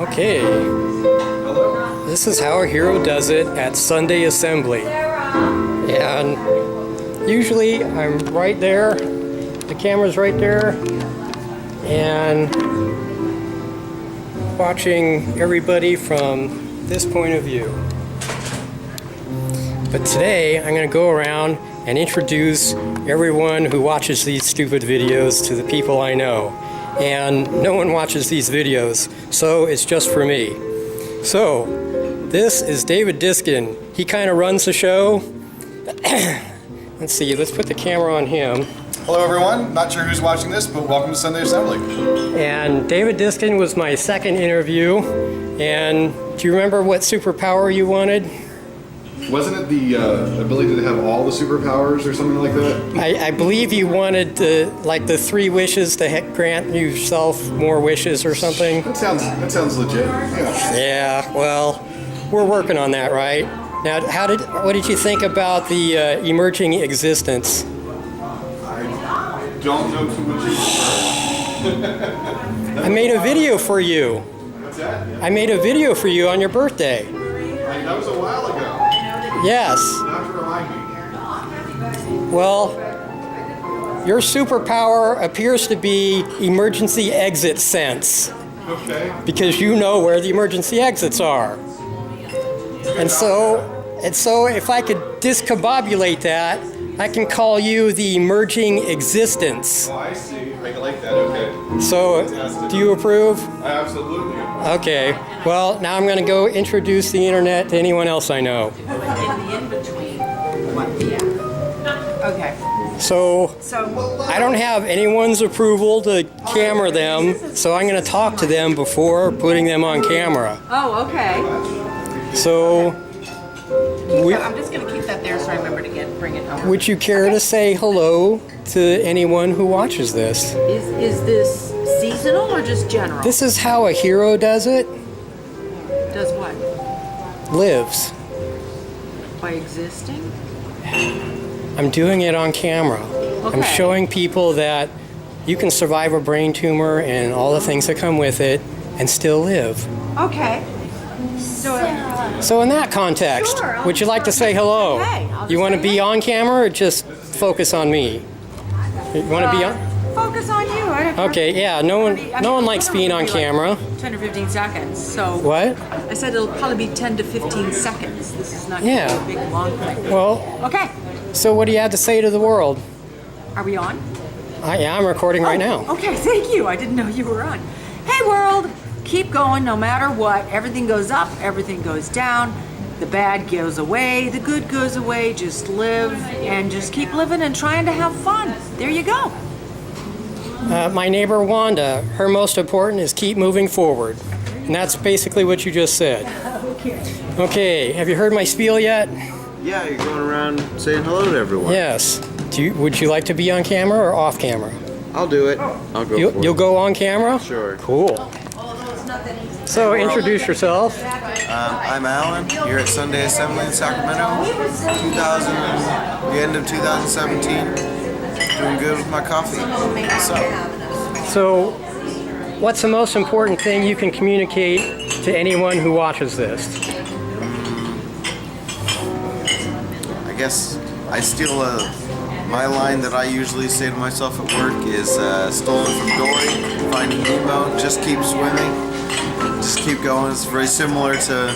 Okay, this is how a hero does it at Sunday Assembly. And usually I'm right there, the camera's right there, and watching everybody from this point of view. But today I'm going to go around and introduce everyone who watches these stupid videos to the people I know. And no one watches these videos, so it's just for me. So, this is David Diskin. He kind of runs the show. Let's see, let's put the camera on him. Hello everyone, not sure who's watching this, but welcome to Sunday Assembly. And David Diskin was my second interview. And do you remember what superpower you wanted? Wasn't it the ability to have all the superpowers or something like that? I believe you wanted the 3 wishes to grant yourself more wishes or something. That sounds legit. Yeah. Yeah, well, we're working on that, right? Now, what did you think about the emerging existence? I don't know too much. I made a video for you. What's that? I made a video for you on your birthday. That was a while ago. Yes. Not to remind me. Well, your superpower appears to be emergency exit sense. Okay. Because you know where the emergency exits are. And so if I could discombobulate that, I can call you the emerging existence. Oh, I see. I like that. Okay. So, Fantastic. do you approve? Absolutely. Okay. Well, now I'm going to go introduce the internet to anyone else I know. In between. Yeah. Okay. So, I don't have anyone's approval to camera them, so I'm going to talk to them before putting them on camera. Oh, okay. So, I'm just going to keep that there so I remember to bring it over. would you care to say hello to anyone who watches this? Is this seasonal or just general? This is how a hero does it. Does what? Lives. By existing? I'm doing it on camera. I'm Okay. showing people that you can survive a brain tumor and all the things that come with it and still live. Okay. So in that context, Sure, would you like to say hello? Okay, I'll just You want to say be on camera or just focus on me? You want to be on? Focus on you. I don't care. Okay, yeah, no one likes being on camera. 10 or 15 seconds. So What? I said it'll probably be 10 to 15 seconds. This is not Yeah. a big long thing. Well, Okay. so what do you have to say to the world? Are we on? Yeah, I'm recording right now. Okay, thank you. I didn't know you were on. Hey world, keep going no matter what. Everything goes up, everything goes down. The bad goes away, the good goes away. Just live and just keep living and trying to have fun. There you go. My neighbor Wanda, her most important is keep moving forward. And that's basically what you just said. Okay, have you heard my spiel yet? Yeah, you're going around saying hello to everyone. Yes. Would you like to be on camera or off camera? I'll do it. I'll go for You'll it. go on camera? Sure. Cool. So introduce yourself. I'm Alan, here at Sunday Assembly in Sacramento. The end of 2017. Doing good with my coffee. So what's the most important thing you can communicate to anyone who watches this? I guess I steal my line that I usually say to myself at work is stolen from Dory, Finding Nemo, just keep swimming, just keep going. It's very similar to...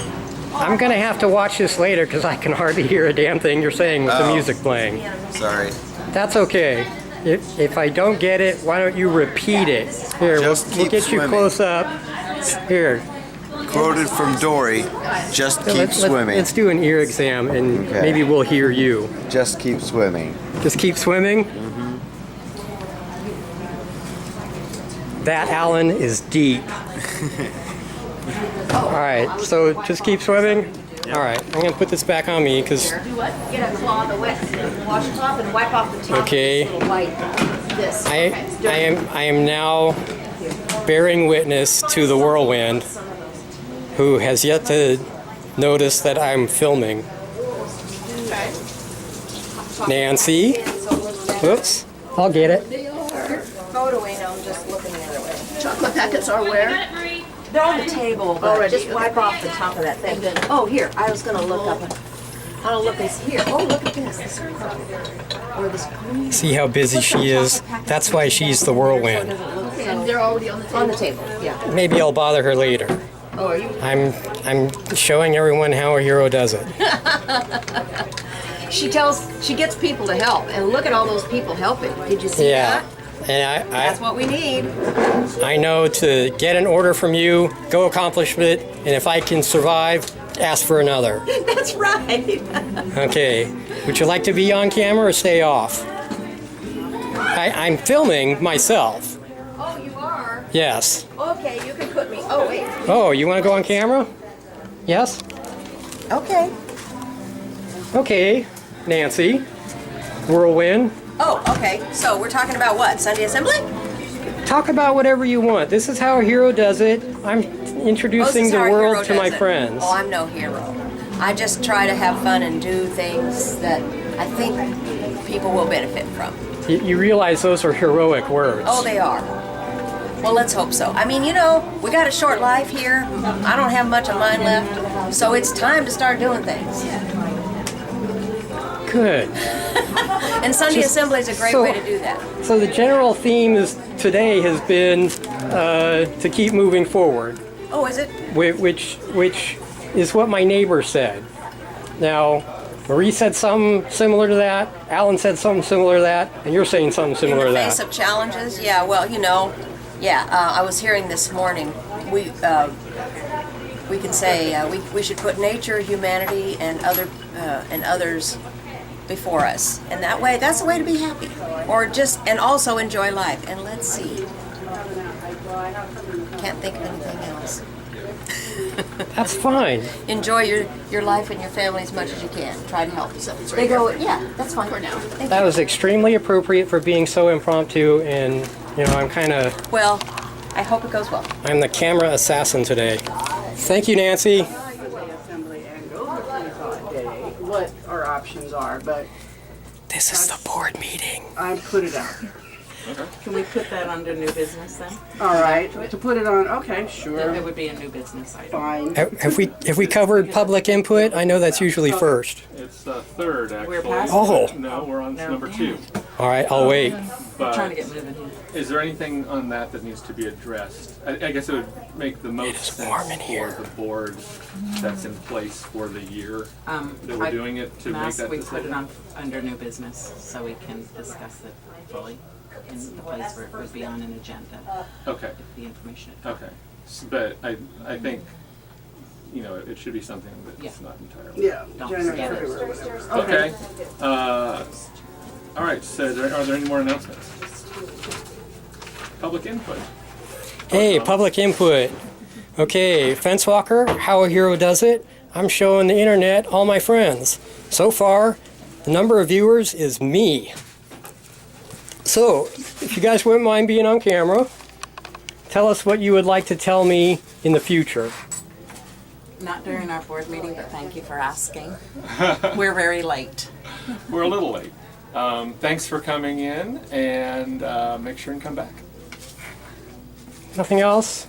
I'm going to have to watch this later because I can hardly hear a damn thing you're saying with the music playing. Sorry. That's okay. If I don't get it, why don't you repeat it? Here, we'll get you close up. Here. Quoted from Dory, just keep swimming. Let's do an ear exam and maybe we'll hear you. Just keep swimming. Just keep swimming? Mm-hmm. That, Alan, is deep. All right, so just keep swimming? All right, I'm going to put this back on me because... Do what? Get a cloth, a wet washcloth, and wipe off the top. Okay. Of this little white, this. I am now bearing witness to the whirlwind, who has yet to notice that I'm filming. Nancy? Whoops. I'll get it. Photo ain't, I'm just looking the other way. Chocolate packets are where? They're on the table, but just wipe off the top of that thing. Oh, here, I was gonna look up. I don't look this here. Oh, look at this. This or this green. See how busy she is? That's why she's the whirlwind. And they're already on the table. On the table, yeah. Maybe I'll bother her later. Oh, are you? I'm showing everyone how a hero does it. She gets people to help, and look at all those people helping. Did you see Yeah. that? And That's what we need. I know to get an order from you, go accomplish it, and if I can survive, ask for another. That's right. Okay. Would you like to be on camera or stay off? I'm filming myself. Oh, you are? Yes. Okay, you can put me. Oh, wait. Oh, you want to go on camera? Yes? Okay. Okay, Nancy. Whirlwind. Oh, okay. So we're talking about what? Sunday Assembly? Talk about whatever you want. This is how a hero does it. I'm introducing the world to my friends. Oh, I'm no hero. I just try to have fun and do things that I think people will benefit from. You realize those are heroic words. Oh, they are. Well, let's hope so. I mean, you know, we got a short life here. I don't have much of mine left, so it's time to start doing things. Good. And Sunday Assembly is a great way to do that. So the general theme today has been to keep moving forward, Oh, is it? which is what my neighbor said. Now, Marie said something similar to that. Alan said something similar to that, and you're saying something similar to In the that. face of challenges, yeah. Well, you know, yeah. I was hearing this morning. We can say we should put nature, humanity, and others before us, and that's the way to be happy, or just and also enjoy life. And let's see. Can't think of anything else. That's fine. Enjoy your life and your family as much as you can. Try to help. They go, yeah, that's fine for now. Thank That you. was extremely appropriate for being so impromptu, and I'm kind of Well, I hope it goes well. I'm the camera assassin today. Thank you, Nancy. Assembly and go to the day, what our options are, but This is the board meeting. I put it out. Can we put that under new business then? All right, to put it on, okay, It sure, would be a new business item. fine. Have we covered public input? I know that's usually first. It's third, actually. We're past Oh. No, we're on number 2. All right, I'll wait. Trying But to get moving here. is there anything on that needs to be addressed? I guess it would make the most is sense warm in for here. the board that's in place for the year that we're doing it to make Ask that we put it decision. on under new business so we can discuss it fully in the place where it would be on an agenda, Okay, if the information. okay. But I think, it should be something that's Yeah. not entirely. Yeah, Don't January, forget it. February, whatever. Okay. All right, so are there any more announcements? Public input. Hey, public input. Okay, Fence Walker, how a hero does it. I'm showing the internet all my friends. So far, the number of viewers is me. So, if you guys wouldn't mind being on camera, tell us what you would like to tell me in the future. Not during our board meeting, but thank you for asking. We're very late. We're a little late. Thanks for coming in, and make sure and come back. Nothing else?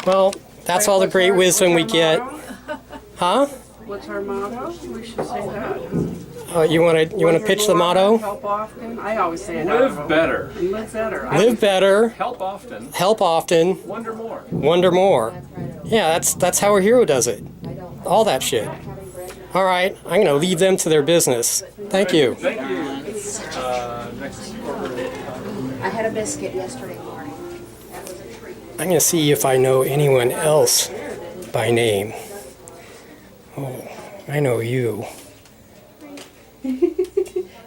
Well, that's all the great wisdom we get. Huh? What's our motto? We should say that. You want to pitch the motto? Help often. I always say it. Live better. And live better. Live better, Help often. help often, Wonder more. wonder more. Yeah, that's how a hero does it. All that shit. All right, I'm gonna leave them to their business. Thank you. Thank you. Next corporate. I had a biscuit yesterday morning. I'm gonna see if I know anyone else by name. Oh, I know you.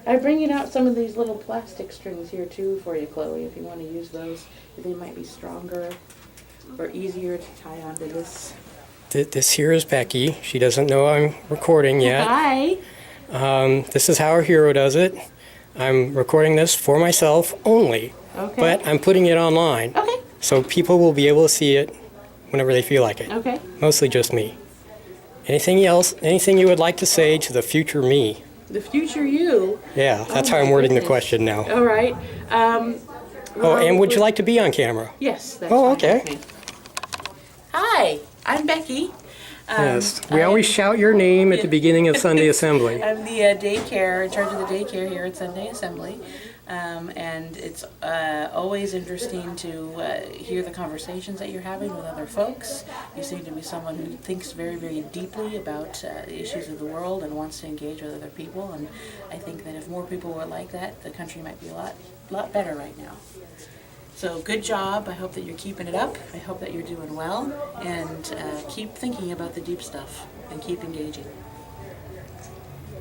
I'm bringing out some of these little plastic strings here too for you, Chloe, if you want to use those. They might be stronger or easier to tie onto this. This here is Becky. She doesn't know I'm recording yet. Hi! This is how our hero does it. I'm recording this for myself only, Okay. but I'm putting it online. Okay. So people will be able to see it whenever they feel like it. Okay. Mostly just me. Anything else? Anything you would like to say to the future me? The future you. Yeah, that's Oh how my I'm wording the goodness. question now. All right. Oh, and would you like to be on camera? Yes. That's Oh, fine okay. with me. I'm Becky. Yes, we always shout your name at the beginning of Sunday Assembly. I'm the daycare, in charge of the daycare here at Sunday Assembly. And it's always interesting to hear the conversations that you're having with other folks. You seem to be someone who thinks very, very deeply about the issues of the world and wants to engage with other people. And I think that if more people were like that, the country might be a lot better right now. So good job. I hope that you're keeping it up. I hope that you're doing well. And keep thinking about the deep stuff and keep engaging.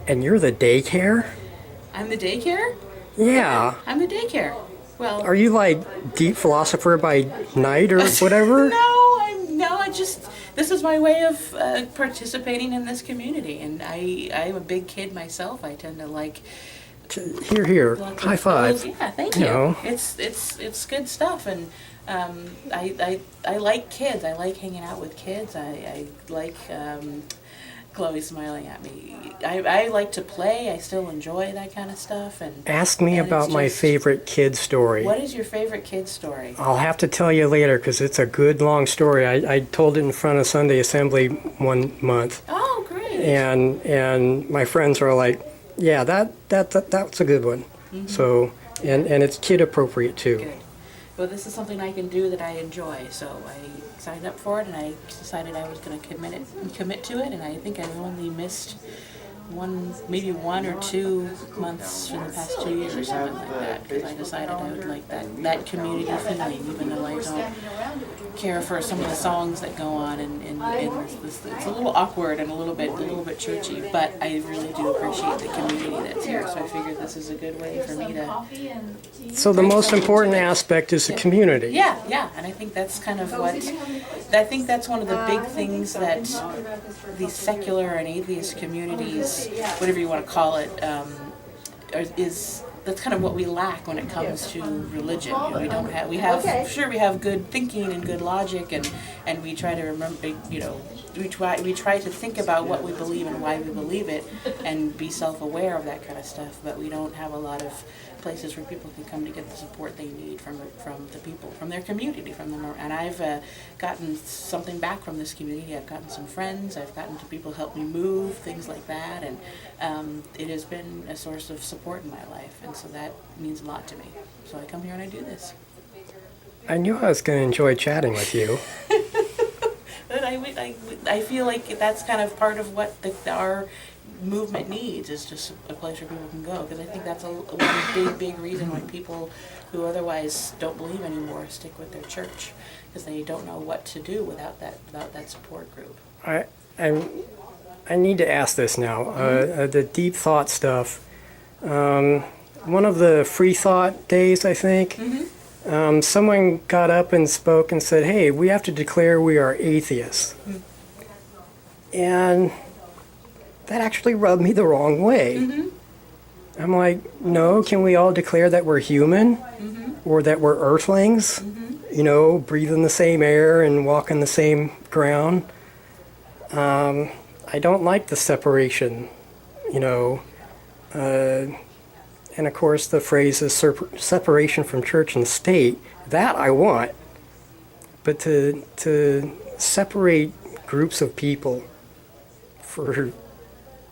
And you're the daycare? I'm the daycare? Yeah. I'm the daycare. Well, Are you like deep philosopher by night or whatever? This is my way of participating in this community, and I'm a big kid myself. I tend to like Here. lots of High five. those. Yeah, thank You you. know. It's good stuff, and I like kids. I like hanging out with kids. I like Chloe's smiling at me. I like to play. I still enjoy that kind of stuff. And Ask me and about it's my just- favorite kid story. What is your favorite kid story? I'll have to tell you later because it's a good long story. I told it in front of Sunday Assembly one month, Oh, great. and my friends are like, "Yeah, that's a good one." So and it's kid appropriate too. Good. Well, this is something I can do that I enjoy, so I signed up for it, and I decided I was going to commit to it, and I think I've only missed maybe 1 or 2 months in the past 2 years or something like that, because I decided I would like that community feeling, even though I don't care for some of the songs that go on, and it's a little awkward and a little bit churchy, but I really do appreciate the community that's here, so I figured this is a good way for me to. So the most important aspect is the community. Yeah, and I think that's kind of I think that's one of the big things that the secular and atheist communities, whatever you want to call it, that's kind of what we lack when it comes to religion. We have good thinking and good logic, and we try to remember, we try to think about what we believe and why we believe it, and be self-aware of that kind of stuff. But we don't have a lot of places where people can come to get the support they need from the people, from their community, from them. And I've gotten something back from this community. I've gotten some friends. I've gotten to people help me move, things like that, and it has been a source of support in my life, and so that means a lot to me. So I come here and I do this. I knew I was going to enjoy chatting with you. But I feel like that's kind of part of what our movement needs, is just a place where people can go, because I think that's one big reason why people who otherwise don't believe anymore stick with their church, because they don't know what to do without that support group. I need to ask this now. The deep thought stuff. One of the free thought days, I think, someone got up and spoke and said, "Hey, we have to declare we are atheists." And that actually rubbed me the wrong way. I'm like, no, can we all declare that we're human? Or that we're earthlings? Breathing the same air and walking the same ground? I don't like the separation, and of course the phrase is separation from church and state. That I want. But to separate groups of people for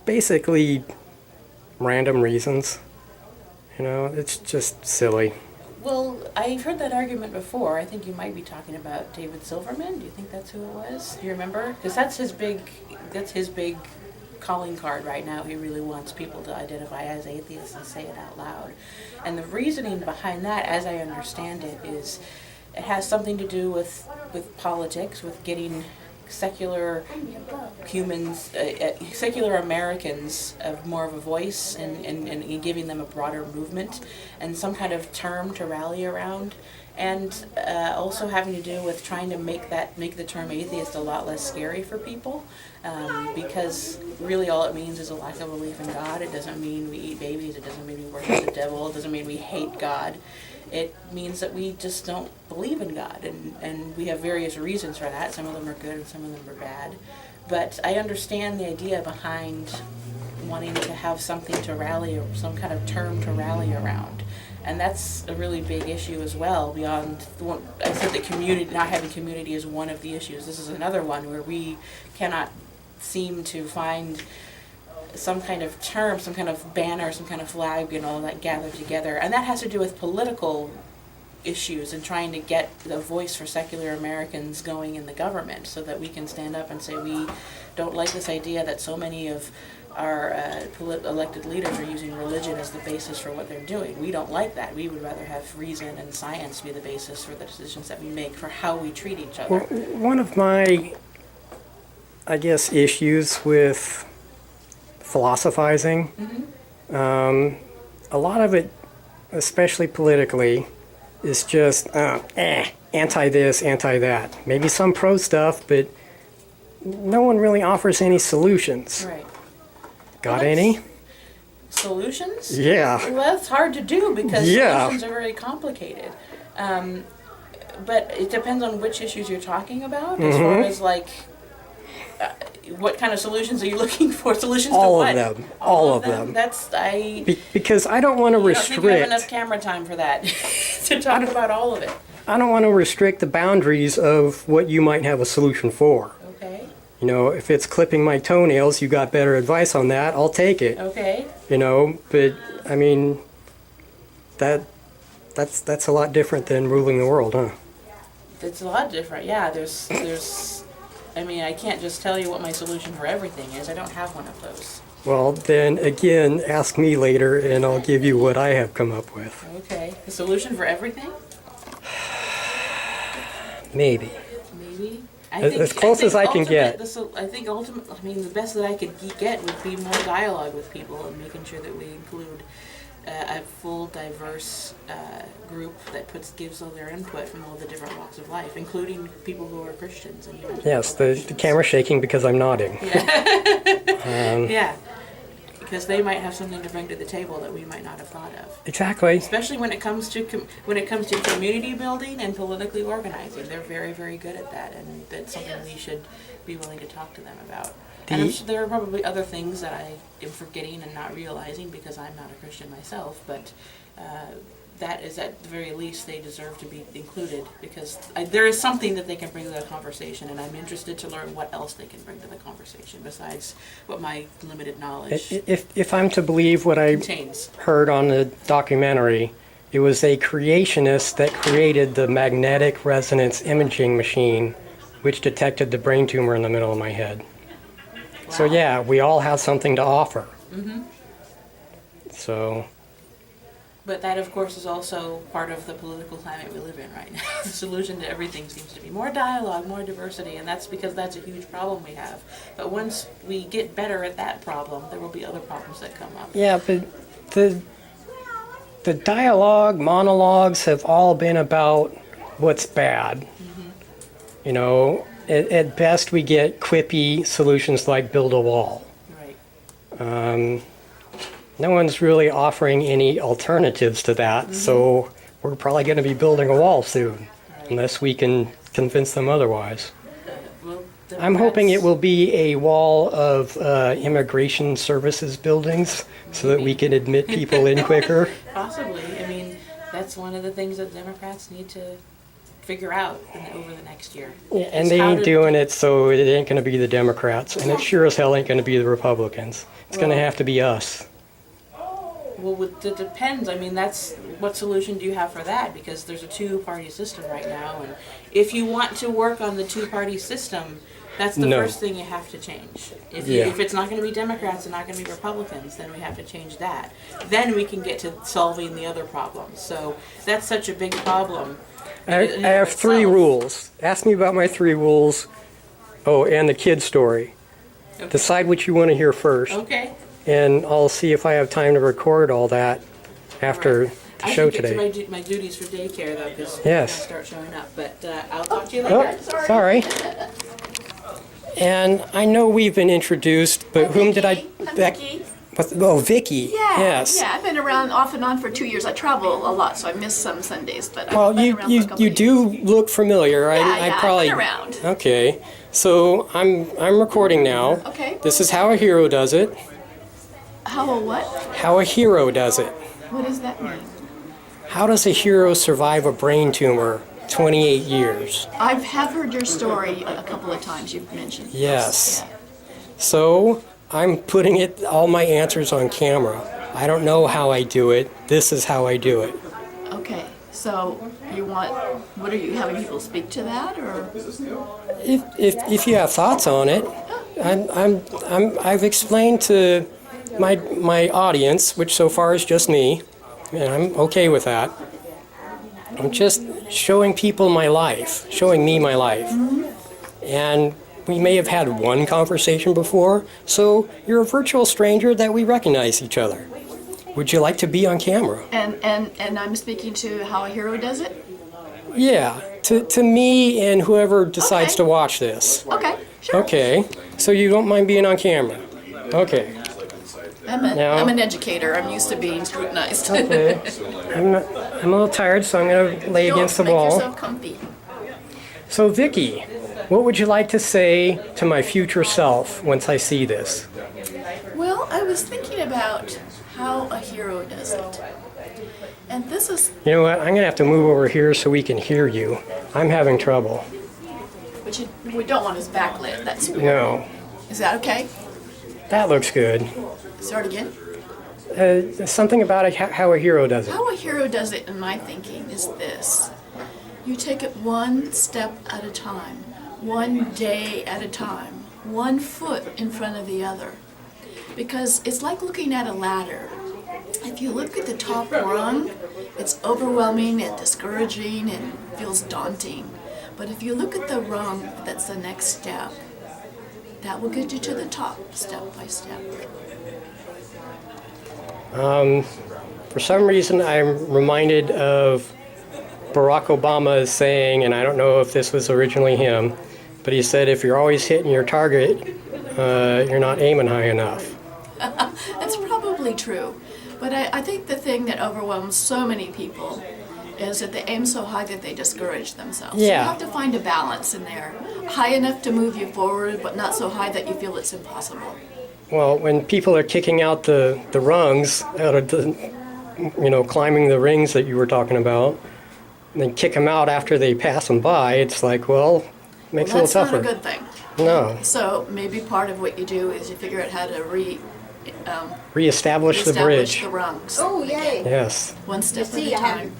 basically random reasons, it's just silly. Well, I've heard that argument before. I think you might be talking about David Silverman. Do you think that's who it was? Do you remember? Because that's his big calling card right now. He really wants people to identify as atheists and say it out loud. And the reasoning behind that, as I understand it, is it has something to do with politics, with getting secular humans, secular Americans, more of a voice, and giving them a broader movement and some kind of term to rally around, and also having to do with trying to make the term atheist a lot less scary for people, because really all it means is a lack of belief in God. It doesn't mean we eat babies. It doesn't mean we worship the devil. It doesn't mean we hate God. It means that we just don't believe in God, and we have various reasons for that. Some of them are good and some of them are bad. But I understand the idea behind wanting to have something to rally, or some kind of term to rally around. And that's a really big issue as well, beyond the one, I said that community, not having community is one of the issues. This is another one where we cannot seem to find some kind of term, some kind of banner, some kind of flag, that gathered together. And that has to do with political issues and trying to get the voice for secular Americans going in the government, so that we can stand up and say we don't like this idea that so many of our elected leaders are using religion as the basis for what they're doing. We don't like that. We would rather have reason and science be the basis for the decisions that we make for how we treat each other. Well, one of my, I guess, issues with philosophizing, a lot of it, especially politically, is just anti this, anti that. Maybe some pro stuff, but no one really offers any solutions. Right. Got any? Solutions? Yeah. Well, that's hard to do because Yeah. solutions are very complicated. But it depends on which issues you're talking about, as far as what kind of solutions are you looking for? Solutions All to of what? them. All of them. That's, Because I don't want to I don't think we have enough restrict. camera time for that, to talk about all of it. I don't want to restrict the boundaries of what you might have a solution for. Okay, If it's clipping my toenails, you got better advice on that, I'll take it. okay. But I mean, that's a lot different than ruling the world, huh? It's a lot different, yeah. I can't just tell you what my solution for everything is. I don't have one of those. Well, then again, ask me later and I'll give you what I have come up with. Okay, the solution for everything? Maybe. Maybe. As close as I can get. I think ultimately, the best that I could get would be more dialogue with people and making sure that we include a full, diverse group that gives all their input from all the different walks of life, including people who are Christians and even Yes, the camera's shaking because I'm nodding. Yeah, because they might have something to bring to the table that we might not have thought of. Exactly. Especially when it comes to community building and politically organizing, they're very, very good at that, and that's something we should be willing to talk to them about. And I'm sure there are probably other things that I am forgetting and not realizing because I'm not a Christian myself, but that is at the very least they deserve to be included, because there is something that they can bring to the conversation, and I'm interested to learn what else they can bring to the conversation besides what my limited knowledge If I'm to believe what I contains. heard on the documentary, it was a creationist that created the magnetic resonance imaging machine, which detected the brain tumor in the middle of my head. So yeah, we all have something to offer. So. But that, of course, is also part of the political climate we live in right now. The solution to everything seems to be more dialogue, more diversity, and that's because that's a huge problem we have. But once we get better at that problem, there will be other problems that come up. Yeah, but the dialogue, monologues have all been about what's bad. At best we get quippy solutions like build a wall. Right. No one's really offering any alternatives to that, so we're probably going to be building a wall soon, unless we can convince them otherwise. Well, I'm hoping it will be a wall of immigration services buildings so that we can admit people in quicker. Possibly. That's one of the things that Democrats need to figure out over the next year. And they ain't doing it, so it ain't going to be the Democrats, and it sure as hell ain't going to be the Republicans. It's going to have to be us. Well, it depends. That's what solution do you have for that? Because there's a two-party system right now, and if you want to work on the two-party system, that's the first thing you have to change. If it's not going to be Democrats and not going to be Republicans, then we have to change that. Then we can get to solving the other problems. So that's such a big problem. I have 3 rules. Ask me about my 3 rules. Oh, and the kid story. Okay. Decide what you want to hear first. Okay. And I'll see if I have time to record all that after the show today. I should get to my duties for daycare, though, because Yes. I start showing up. But I'll talk to you Oh, later. sorry. And I know we've been introduced, but whom did I... I'm Vicki. Oh, Vicki. Yeah, Yes. yeah. I've been around off and on for 2 years. I travel a lot, so I miss some Sundays. But Well, I've been you around for a couple you of do years. look familiar. Yeah, I yeah, probably I've been around. Okay. So I'm recording now. Okay. This is how a hero does it. How a what? How a hero does it. What does that mean? How does a hero survive a brain tumor 28 years? I have heard your story a couple of times. You've mentioned this. Yes. Yeah. So I'm putting all my answers on camera. I don't know how I do it. This is how I do it. Okay. So you want? What are you having people speak to that, or? If you have thoughts on it, I've explained to my audience, which so far is just me, and I'm okay with that. I'm just showing people my life, showing me my life. And we may have had one conversation before, so you're a virtual stranger that we recognize each other. Would you like to be on camera? And I'm speaking to how a hero does it. Yeah, to me and whoever decides Okay. to watch this. Okay. Sure. Okay, so you don't mind being on camera? Okay. Now- I'm an educator. I'm used to being scrutinized. Okay. I'm a little tired, so I'm going to lay against the Make wall. yourself comfy. So, Vicky, what would you like to say to my future self once I see this? Well, I was thinking about how a hero does it. And this is, You know what? I'm going to have to move over here so we can hear you. I'm having trouble. but we don't want his backlit. That's weird. No, Is that okay? that looks good. Start again. Something about how a hero does it. How a hero does it, in my thinking, is this. You take it one step at a time, one day at a time, one foot in front of the other. Because it's like looking at a ladder. If you look at the top rung, it's overwhelming and discouraging and feels daunting. But if you look at the rung, that's the next step. That will get you to the top, step by step. For some reason, I'm reminded of Barack Obama saying, and I don't know if this was originally him, but he said, if you're always hitting your target, you're not aiming high enough. That's probably true. But I think the thing that overwhelms so many people is that they aim so high that they discourage themselves. So you Yeah. have to find a balance in there. High enough to move you forward, but not so high that you feel it's impossible. Well, when people are kicking out the rungs out of the, climbing the rings that you were talking about, and then kick them out after they pass them by, it's like, well, makes it a That's little not tougher. a good thing. No, So maybe part of what you do is you figure out how to reestablish the reestablish bridge. the rungs. Oh, yay. Yes, One step at a time.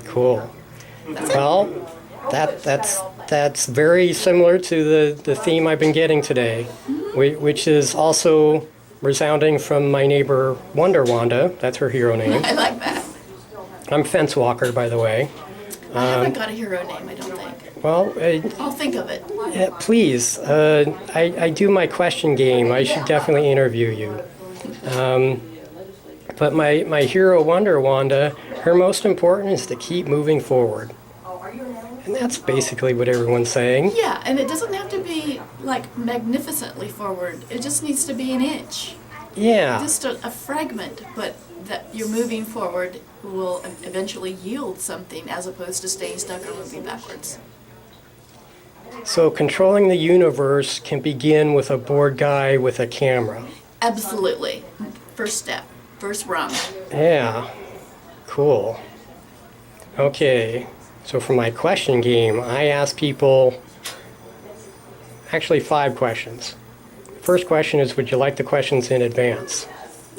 cool. Well, that's very similar to the theme I've been getting today, which is also resounding from my neighbor Wanda. That's her hero name. I like that. I'm Fence Walker, by the way. I haven't got a hero name, I don't think. Well, I'll think of it. please, I do my question game. I should definitely interview you. But my hero Wanda, her most important is to keep moving forward. And that's basically what everyone's saying. Yeah, and it doesn't have to be like magnificently forward. It just needs to be an inch. Yeah. Just a fragment, but that you're moving forward will eventually yield something as opposed to staying stuck or moving backwards. So controlling the universe can begin with a bored guy with a camera. Absolutely. First step, first rung. Yeah. Cool. Okay. So for my question game, I ask people actually 5 questions. First question is, would you like the questions in advance?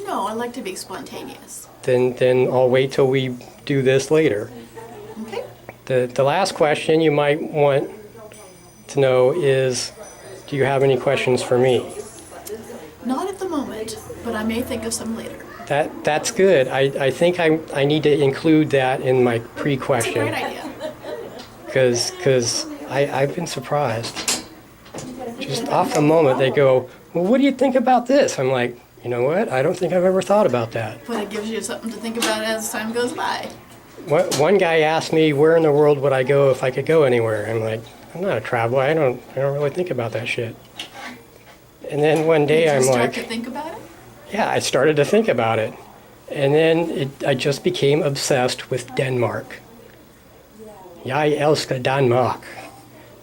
No, I like to be spontaneous. Then I'll wait till we do this later. Okay? The last question you might want to know is, do you have any questions for me? Not at the moment, but I may think of some later. That's good. I think I need to include that in my It's a pre-question. great idea. Because I've been surprised. Just off the moment, they go, well, what do you think about this? I'm like, you know what? I don't think I've ever thought about that. But it gives you something to think about as time goes by. One guy asked me, where in the world would I go if I could go anywhere? I'm like, I'm not a traveler. I don't really think about that shit. And then one day Did you I'm start like, to think about it? yeah, I started to think about it. And then I just became obsessed with Denmark. Jeg elsker Danmark.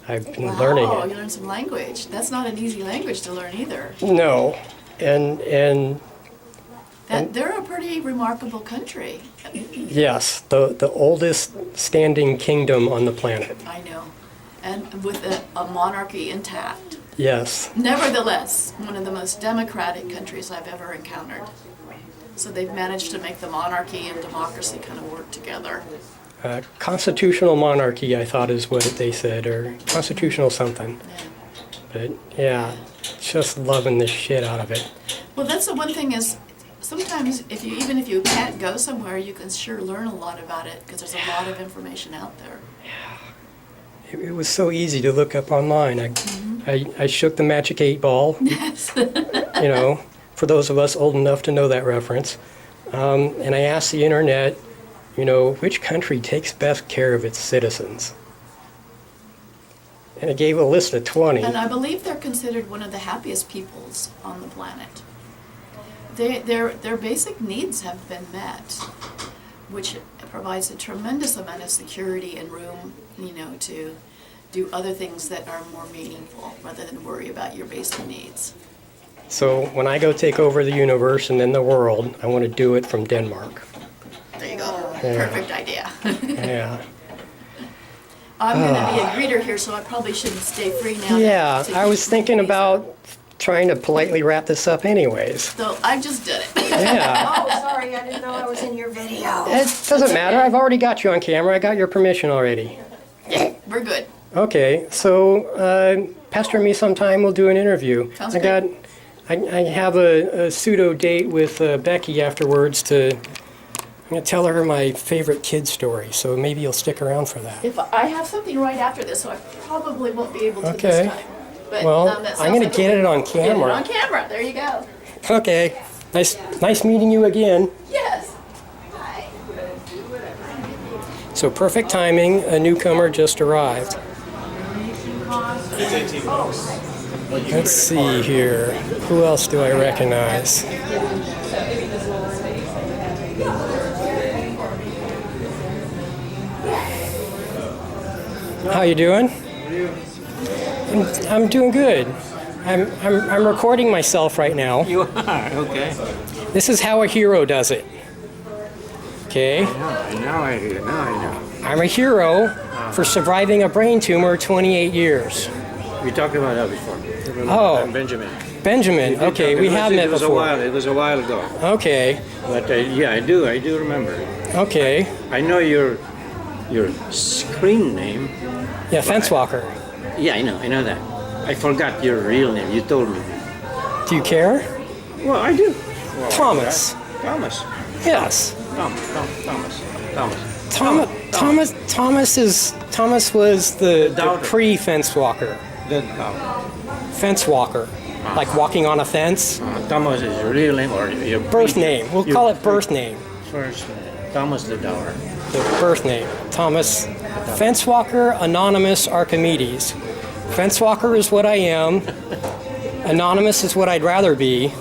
I've been learning Oh, it. you learned some language. That's not an easy language to learn either. No, and They're a pretty remarkable country. Yes, the oldest standing kingdom on the planet. I know. And with a monarchy intact. Yes. Nevertheless, one of the most democratic countries I've ever encountered. So they've managed to make the monarchy and democracy kind of work together. Constitutional monarchy, I thought is what they said, or constitutional something. Yeah. But yeah, just loving the shit out of it. Well, that's the one thing is, sometimes even if you can't go somewhere, you can sure learn a lot about it because there's a lot of information out there. It was so easy to look up online. I shook the magic 8 ball. Yes. You know, for those of us old enough to know that reference. And I asked the internet, you know, which country takes best care of its citizens? And it gave a list of 20. And I believe they're considered one of the happiest peoples on the planet. Their basic needs have been met, which provides a tremendous amount of security and room, you know, to do other things that are more meaningful rather than worry about your basic needs. So when I go take over the universe and then the world, I want to do it from Denmark. There you go. Yeah. Perfect idea. Yeah. I'm going to be a greeter here, so I probably shouldn't stay free now. Yeah, to I was keep thinking these. about trying to politely wrap this up anyways. So I just did it. Yeah. Oh, sorry, I didn't know I was in your video. It doesn't matter. I've already got you on camera. I got your permission already. We're good. Okay, so pester me sometime. We'll do an interview. Sounds I good. I have a pseudo date with Becky afterwards to. I'm gonna tell her my favorite kid story. So maybe you'll stick around for that. If I have something right after this, so I probably won't be able to Okay. this time. But, Well, that I'm sounds gonna like get it on Get it camera. on camera. There you go. Okay. Nice meeting you again. Yes. So perfect timing. A newcomer just arrived. Let's see here. Who else do I recognize? How you doing? I'm doing good. I'm recording myself right now. You are, okay. This is how a hero does it. Okay? Now I hear, now I know. I'm a hero for surviving a brain tumor 28 years. We talked about that before. Oh. I'm Benjamin. Benjamin, okay, we have met before. It was a while ago. Okay, But yeah, I do remember. okay. I know your screen name. Yeah, Fence Walker. Yeah, I know that. I forgot your real name. You told me. Do you care? Well, I do. Well, Thomas. Thomas. Yes. Thomas. Thomas was the Doubter. pre-Fence Walker. Then Fence Walker. Like walking on a fence. Thomas is your real name or your Birth name. We'll call it birth name. First name. Thomas the Dower. The birth name. Thomas. Fence Walker, Anonymous, Archimedes. Fence Walker is what I am. Anonymous is what I'd rather be.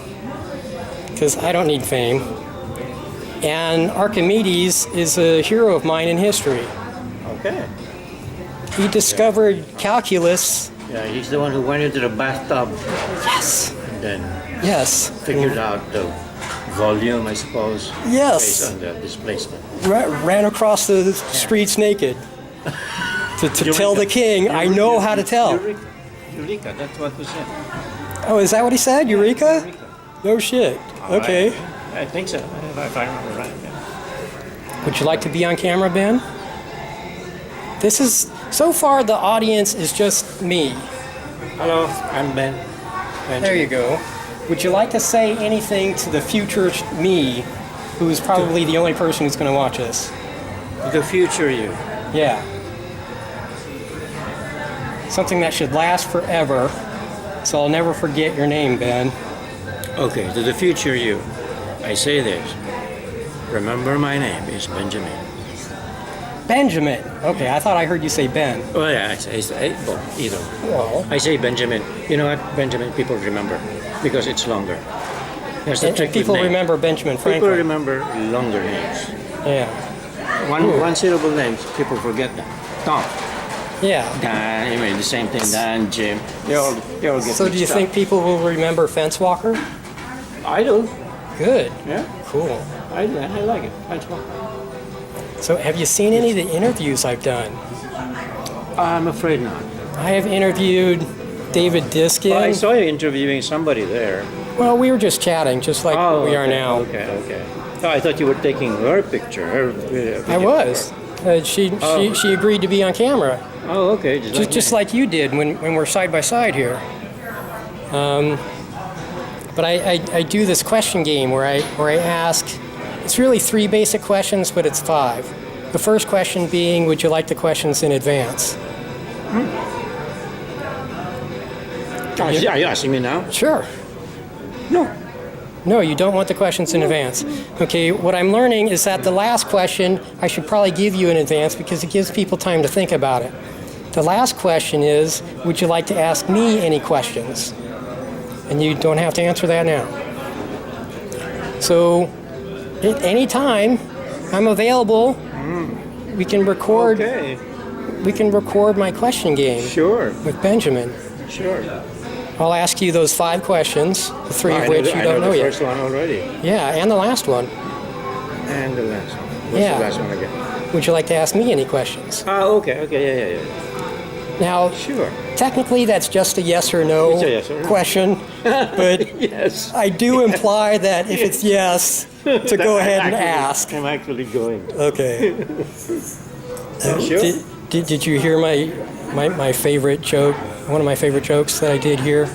Because I don't need fame. And Archimedes is a hero of mine in history. Okay. He discovered calculus. Yeah, he's the one who went into the bathtub Yes. and then Yes. figured out the volume, I suppose. Yes. Based on the displacement. Ran across the streets naked. To tell the king, I know how to tell. Eureka, that's what was said. Oh, is that what he said? Eureka? No shit. Okay. I think so, if I remember right. Yeah. Would you like to be on camera, Ben? This is, so far the audience is just me. Hello, I'm Ben. There you go. Would you like to say anything to the future me, who is probably the only person who's going to watch this? The future you. Yeah. Something that should last forever, so I'll never forget your name, Ben. Okay, to the future you, I say this. Remember my name is Benjamin. Benjamin. Okay, I thought I heard you say Ben. Oh yeah, I say both, either. Well, I say Benjamin. You know what? Benjamin people remember because it's longer. There's the trick with people names. remember Benjamin People Franklin. remember longer names. Yeah. One syllable names, people forget them. Tom, Yeah. Dan, I mean the same thing. Dan, Jim, they all get So do you mixed up. think people will remember Fence Walker? I do. Good. Yeah. Cool. I like it. That's fun. So have you seen any of the interviews I've done? I'm afraid not. I have interviewed David Diskin. Well, I saw you interviewing somebody there. Well, we were just chatting, just like we are okay, now. Okay. Oh, I thought you were taking her picture. Her video. I was. She agreed to be on camera. Oh, okay. Just like you did when we're side by side here. But I do this question game where I ask, it's really 3 basic questions, but it's 5. The first question being, would you like the questions in advance? Are you asking me now? Sure. No. No, you don't want the questions in advance. Okay, what I'm learning is that the last question I should probably give you in advance because it gives people time to think about it. The last question is, would you like to ask me any questions? And you don't have to answer that now. So, at any time, I'm available. We can record. Okay. We can record my question game. Sure. With Benjamin. Sure. I'll ask you those 5 questions, the 3 of which you don't know the yet. first one already. Yeah, and the last one. And the last one. What's Yeah. the last one again? Would you like to ask me any questions? Okay, yeah. Now, Sure. technically, that's just a yes or no It's a yes or no. question, but Yes. I do imply that if it's yes, to go ahead and ask. I'm actually going. Okay. Sure. Did you hear my favorite joke? One of my favorite jokes that I did here.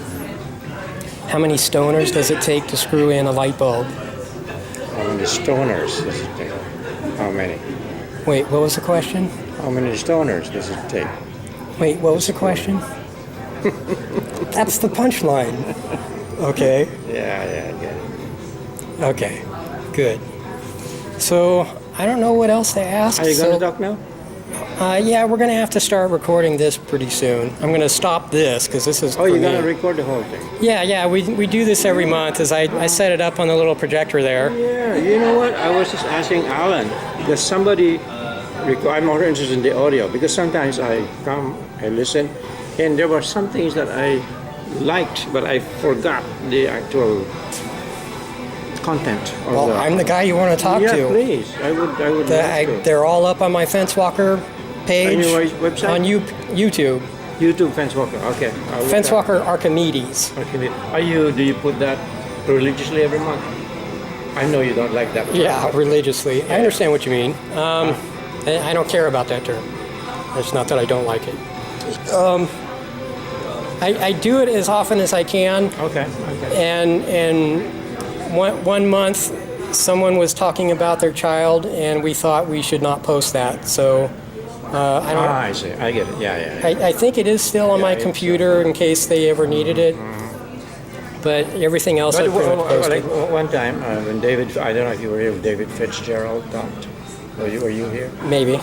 How many stoners does it take to screw in a light bulb? How many stoners does it take? How many? Wait, what was the question? How many stoners does it take? Wait, what was the question? That's the punchline. Okay. Yeah, I get it. Okay. Good. So I don't know what else to ask. Are you going to talk now? Yeah, we're going to have to start recording this pretty soon. I'm going to stop this because this is. Oh, you're going me. to record the whole thing? Yeah. We do this every month. As I set it up on the little projector there. Yeah. You know what? I was just asking Alan because somebody. I'm more interested in the audio because sometimes I come and listen, and there were some things that I liked, but I forgot the actual content. Of Well, I'm the guy you want to talk yeah, to. please. I would love to. They're all up on my Fence Walker page. On your website? On YouTube. YouTube Fence Walker. Okay. Fence Walker Archimedes. Do you put that religiously every month? I know you don't like that. Yeah, religiously. I understand what you mean. I don't care about that term. It's not that I don't like it. I do it as often as I can. Okay. And one month, someone was talking about their child, and we thought we should not post that. So I don't. I see. I get it. Yeah. I think it is still on my computer in case they ever needed it. But everything else I pretty much posted. Like one time when David, I don't know if you were here, when David Fitzgerald talked. Were you here? Maybe.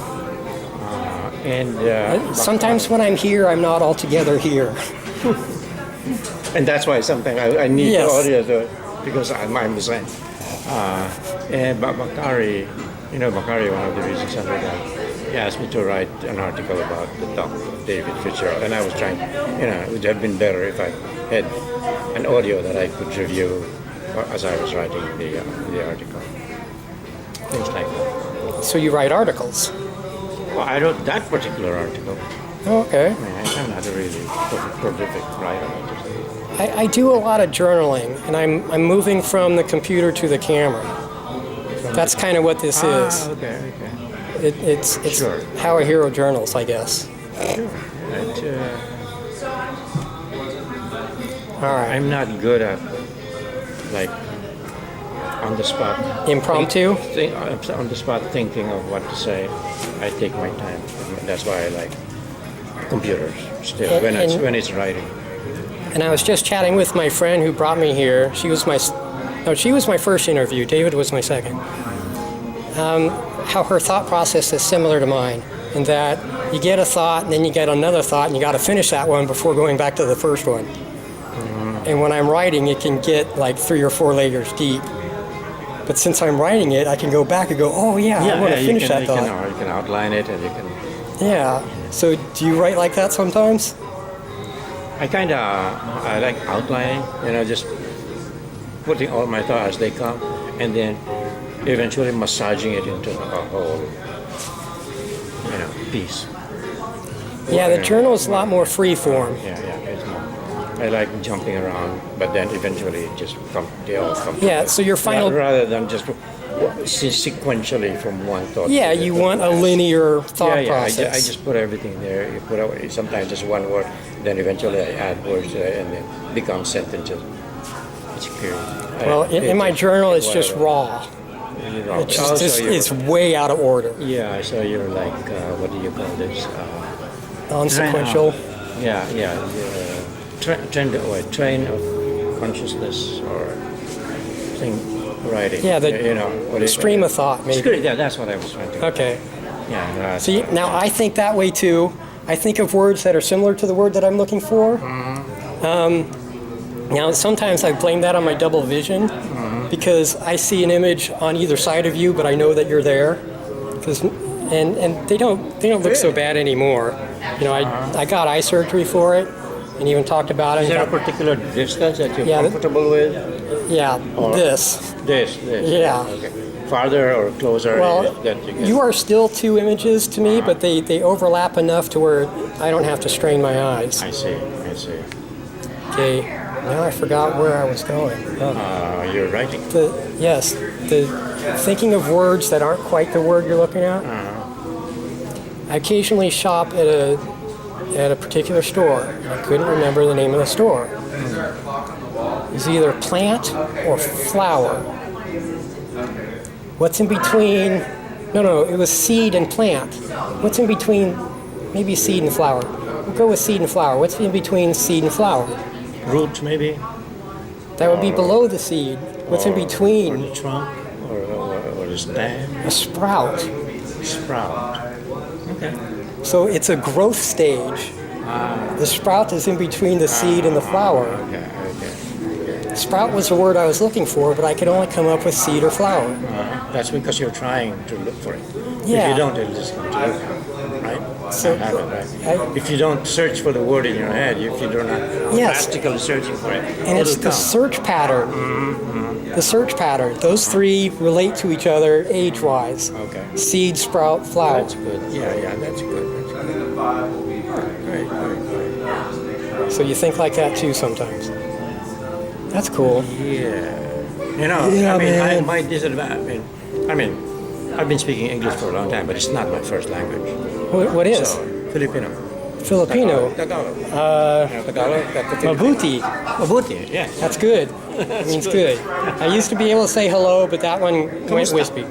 Sometimes when I'm here, I'm not altogether here. And that's why sometimes I need Yes. the audio because I'm the same. But Bakari, Bakari, one of the reasons he asked me to write an article about the talk of David Fitzgerald, and I was trying, it would have been better if I had an audio that I could review as I was writing the article. Things like that. So you write articles? Well, I wrote that particular article. Oh, okay. I'm not a really prolific writer. I do a lot of journaling, and I'm moving from the computer to the camera. That's kind of what this is. Okay. It's Sure. how a hero journals, I guess. Sure. All right. I'm not good at on the spot. Impromptu? On the spot thinking of what to say. I take my time. That's why I like computers still when it's writing. And I was just chatting with my friend who brought me here. She was my first interview. David was my second. How her thought process is similar to mine, in that you get a thought and then you get another thought and you got to finish that one before going back to the first one. And when I'm writing, it can get like 3 or 4 layers deep. But since I'm writing it, I can go back and go, oh yeah, I want to finish that thought. You can outline it and you can. Yeah. So do you write like that sometimes? I like outlining, just putting all my thoughts as they come, and then eventually massaging it into a whole, piece. Yeah, the journal is a lot more free form. Yeah, it's more. I like jumping around, but then eventually it just they all come. Yeah, so your final. Rather than just sequentially from one thought. Yeah, to the you other. want a linear thought process. I just put everything there. You put sometimes just one word, then eventually I add words to it, and then becomes sentences. It's period. Well, in my journal, it's just raw. It's just it's way out of order. Yeah, so you're like, what do you call this? Non-sequential. Train of consciousness or writing. Yeah, the stream of thought, maybe. It's good. Yeah, that's what I was trying to. Okay. Yeah. See, now I think that way too. I think of words that are similar to the word that I'm looking for. Now, sometimes I blame that on my double vision because I see an image on either side of you, but I know that you're there. And they don't look so bad anymore. I got eye surgery for it, and even talked about it. Is there a particular distance that you're comfortable with? Yeah, Or this. Yeah. Okay. Farther or closer? Well, you are still two images to me, but they overlap enough to where I don't have to strain my eyes. I see. Okay, now I forgot where I was going. You're writing. The thinking of words that aren't quite the word you're looking at. I occasionally shop at a particular store. I couldn't remember the name of the store. It's either plant or flower. What's in between? No, it was seed and plant. What's in between? Maybe seed and flower. We'll go with seed and flower. What's in between seed and flower? Root, maybe? That would be below the seed. What's in between? Or the trunk, or the stem? A sprout. Sprout. Okay. So it's a growth stage. The sprout is in between the seed and the flower. Okay. Sprout was the word I was looking for, but I could only come up with seed or flower. That's because you're trying to look for it. Yeah. If you don't, it'll just come to you, right? So, if you don't search for the word in your head, if you're not practically searching for it, and it's the search pattern. The search pattern. Those three relate to each other age-wise. Okay. Seed, sprout, flower. That's good. Yeah, that's good. Great. So you think like that too sometimes. That's cool. Yeah. My disadvantage. I've been speaking English for a long time, but it's not my first language. What is? So, Filipino. Tagalog. Mabuti. Yeah. That's good. It means good. I used to be able to say hello, but that one went wispy.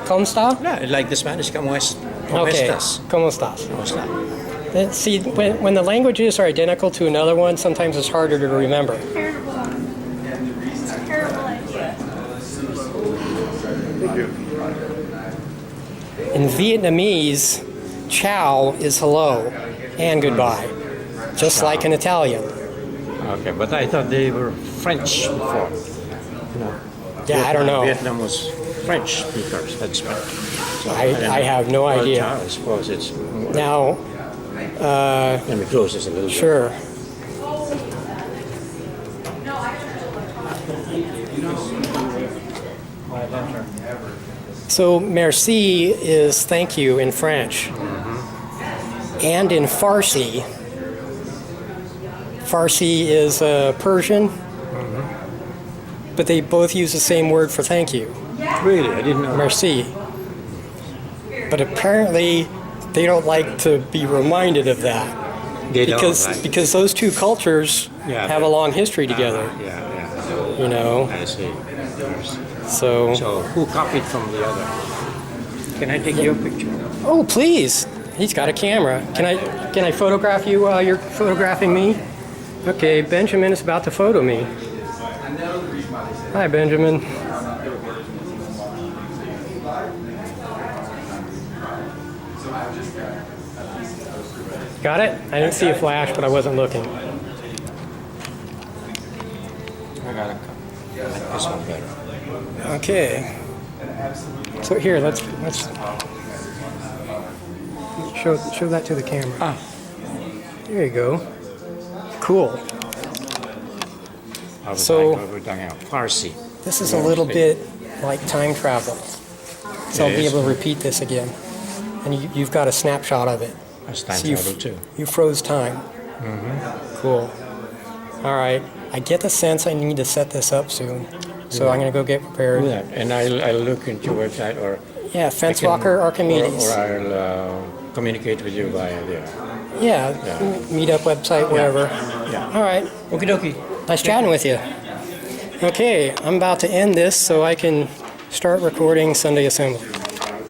¿Cómo está? Yeah, like the Spanish, ¿cómo Okay. estás? ¿Cómo estás? ¿Cómo está? See, when the languages are identical to another one, sometimes it's harder to remember. In Vietnamese, ciao is hello and goodbye, just like in Italian. Okay, but I thought they were French before. Yeah, I don't know. Vietnam was French speakers had Spanish. So I have no idea. Ciao, I suppose it's. Now, let me close this a little bit. sure. So merci is thank you in French. And in Farsi. Farsi is Persian. But they both use the same word for thank you. Really? I didn't know. Merci. But apparently they don't like to be reminded of that. They Because those two cultures have a long history together. Yeah. You know. I see. So who copied from the other? Can I take your picture? Oh, please. He's got a camera. Can I photograph you while you're photographing me? Okay, Benjamin is about to photo me. Hi, Benjamin. Got it? I didn't see a flash, but I wasn't looking. I got it. This one better. Okay. So here, let's show that to the camera. There you go. Cool. We're So talking about Farsi. this is a little bit like time travel. So I'll be Yes. able to repeat this again. And you've got a snapshot of it. As time So you travel too. You froze time. Cool. All right. I get the sense I need to set this up soon. So I'm going to go get Do prepared. that, and I'll look into your website or Yeah, I Fence can- Walker Archimedes. or I'll communicate with you via there. Yeah, meetup website, whatever. Yeah. All right. Okie dokie. Nice chatting with you. Okay, I'm about to end this so I can start recording Sunday Assembly.